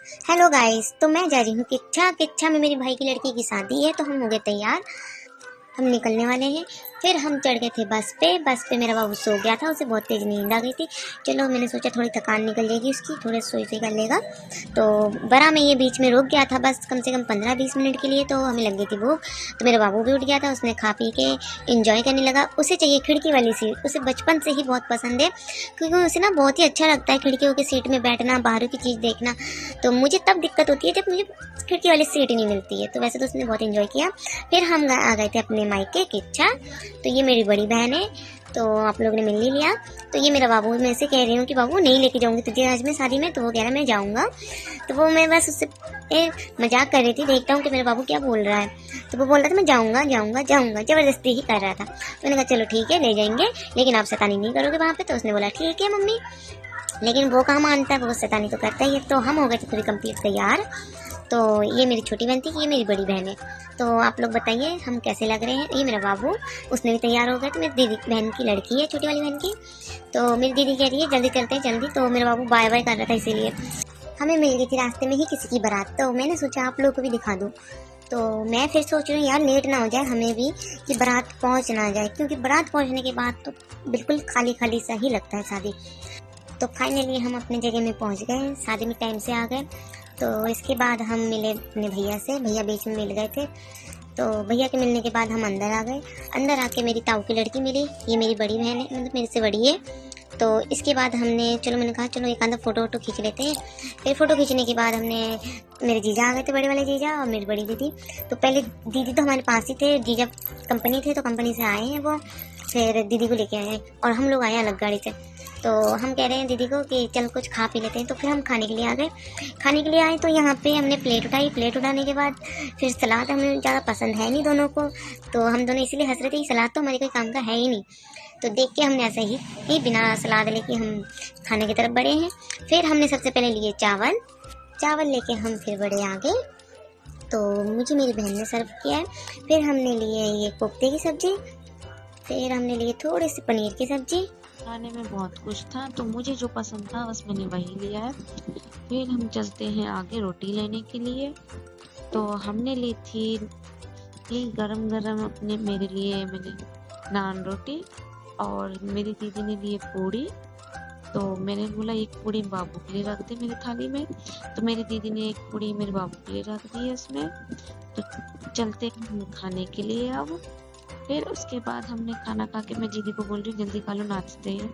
Hello guys, तो मैं जा रही हूँ किच्छा में मेरी भाई की लड़की की शादी है। तो हम हो गए तैयार, हम निकलने वाले हैं। फिर हम चढ़ गए थे बस पे मेरा बाबू सो गया था, उसे बहुत तेज़ नींद आ गई थी। चलो मैंने सोचा थोड़ी थकान निकल जाएगी उसकी, थोड़े सोई कर लेगा। तो बरा में ये बीच में रुक गया था बस कम से कम 15-20 मिनट के लिए। तो हमें लग गई थी भूख, तो मेरा बाबू भी उठ गया था। उसने खा पी के इंजॉय करने लगा। उसे चाहिए खिड़की वाली सीट, उसे बचपन से ही बहुत पसंद है, क्योंकि उसे ना बहुत ही अच्छा लगता है खिड़कियों की सीट में बैठना, बाहर की चीज़ देखना। तो मुझे तब दिक्कत होती है जब मुझे खिड़की वाली सीट नहीं मिलती है। तो वैसे तो उसने बहुत इन्जॉय किया। फिर हम आ गए थे अपने मायके किच्छा। तो ये मेरी बड़ी बहन है, तो आप लोगों ने मिल ही लिया। तो ये मेरा बाबू, मैं से कह रही हूँ कि बाबू नहीं लेके जाऊँगी तुझे आज मैं शादी में, तो वो कह रहा है मैं जाऊँगा। तो वो मैं बस उससे मजाक कर रही थी, देखता हूँ कि मेरा बाबू क्या बोल रहा है। तो वो बोल रहा था मैं जाऊँगा जाऊँगा जाऊँगा, ज़बरदस्ती ही कर रहा था। तो मैंने कहा चलो ठीक है ले जाएंगे, लेकिन आप शैतानी नहीं करोगे वहाँ पे। तो उसने बोला ठीक है मम्मी, लेकिन वो कहाँ मानता है, वो शैतानी तो करता ही है। तो हम हो गए थे पूरी कंप्लीट तैयार। तो ये मेरी छोटी बहन थी, ये मेरी बड़ी बहन है। तो आप लोग बताइए हम कैसे लग रहे हैं। ये मेरा बाबू, उसने भी तैयार हो गया। तो मेरी दीदी बहन की लड़की है, छोटी वाली बहन की। तो मेरी दीदी कह रही है जल्दी चलते हैं जल्दी। तो मेरा बाबू बाय बाय कर रहा था, इसीलिए हमें मिल गई थी रास्ते में ही किसी की बारात। तो मैंने सोचा आप लोगों को भी दिखा दूँ। तो मैं फिर सोच रही हूँ यार लेट ना हो जाए हमें भी, कि बारात पहुँच ना जाए, क्योंकि बारात पहुँचने के बाद तो बिल्कुल खाली खाली सा ही लगता है शादी। तो फाइनली हम अपनी जगह में पहुँच गए, शादी में टाइम से आ गए। तो इसके बाद हम मिले अपने भैया से, भैया बीच में मिल गए थे। तो भैया के मिलने के बाद हम अंदर आ गए। अंदर आके मेरी ताऊ की लड़की मिली, ये मेरी बड़ी बहन है, मतलब मेरे से बड़ी है। तो इसके बाद हमने मैंने कहा चलो एक आधा फ़ोटो वोटो खींच लेते हैं। फिर फ़ोटो खींचने के बाद हमने, मेरे जीजा आ गए थे, बड़े वाले जीजा और मेरी बड़ी दीदी। तो पहले दीदी तो हमारे पास ही थे, जीजा कंपनी थे, तो कंपनी से आए हैं वो। फिर दीदी को लेके आए हैं और हम लोग आए अलग गाड़ी से। तो हम कह रहे हैं दीदी को कि चल कुछ खा पी लेते हैं। तो फिर हम खाने के लिए आ गए। खाने के लिए आए तो यहाँ पे हमने प्लेट उठाई। प्लेट उठाने के बाद फिर सलाद हमें ज़्यादा पसंद है नहीं दोनों को, तो हम दोनों इसीलिए हंस रहे थे कि सलाद तो हमारे कोई काम का है ही नहीं। तो देख के हमने ऐसा ही बिना सलाद लेके हम खाने की तरफ बढ़े हैं। फिर हमने सबसे पहले लिए चावल लेके हम फिर बड़े आ गए। तो मुझे मेरी बहन ने सर्व किया है। फिर हमने लिए ये कोफ्ते की सब्ज़ी, फिर हमने लिए थोड़ी सी पनीर की सब्ज़ी। खाने में बहुत कुछ था, तो मुझे जो पसंद था बस मैंने वही लिया है। फिर हम चलते हैं आगे रोटी लेने के लिए। तो हमने ली थी गरम गरम अपने मेरे लिए मैंने नान रोटी, और मेरी दीदी ने लिए पूड़ी। तो मैंने बोला एक पूड़ी बाबू के लिए रख दे मेरी थाली में। तो मेरी दीदी ने एक पूड़ी मेरे बाबू के लिए रख दी है इसमें। तो चलते हैं खाने के लिए अब। फिर उसके बाद हमने खाना खा के मैं दीदी को बोल रही हूँ जल्दी खा लो नाचते हैं।